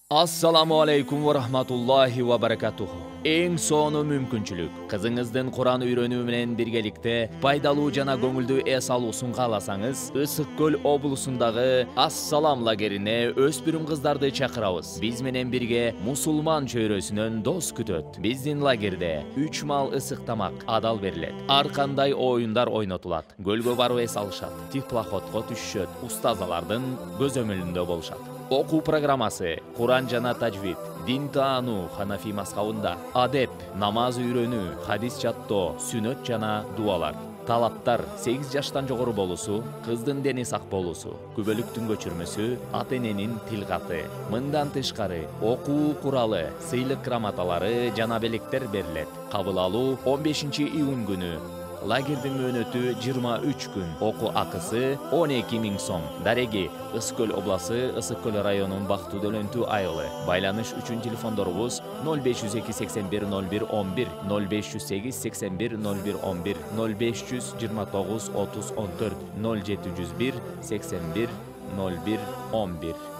Assalamu alaikum wa rahmatullahi wa barakatuh. Eng sonu мүмкүнчүлүк. Кызыңыздын Кур'ан үйрөнүү менен биргеликте пайдалуу жана көңүлдүү эс алуусун кааласаңыз, Ысык көл облусундагы Ассалам лагерине өспүрүм кыздарды чакырабыз. Биз менен бирге мусулман чөйрөсүнөн дос күтөт. Биздин лагерде 3 мал ысык тамак адал берилет. Ар кандай оюндар ойнотулат. Көлгө барып эс алышат. Теплоходго түшүшөт. Устазалардын көзөмөлүндө болушат. Окуу программасы Кур'ан жана тажвид, дин таануу Ханафи мазхабында, адеп, намаз үйрөнүү, хадис жаттоо, сүнөт жана дуалар. Талаптар 8 жаштан жогору болуусу, кыздын дени сак болуусу, күбөлүктүн көчүрмөсү, ата-эненин тилгаты. Мындан тышкары окуу куралы, сыйлык грамоталары жана белектер берилет. Кабыл алуу 15-июнь күнү. Лагердин мөөнөтү 23 күн, окуу акысы 12 000 сом. Дареги Ысык көл обласы, Ысык көл районунун Бактуу Дөлөнтүү айылы. Байланыш үчүн телефондорубуз 0502 81 01 11, 0508 81 01 11, 0529 30 14, 0701 81 01 11.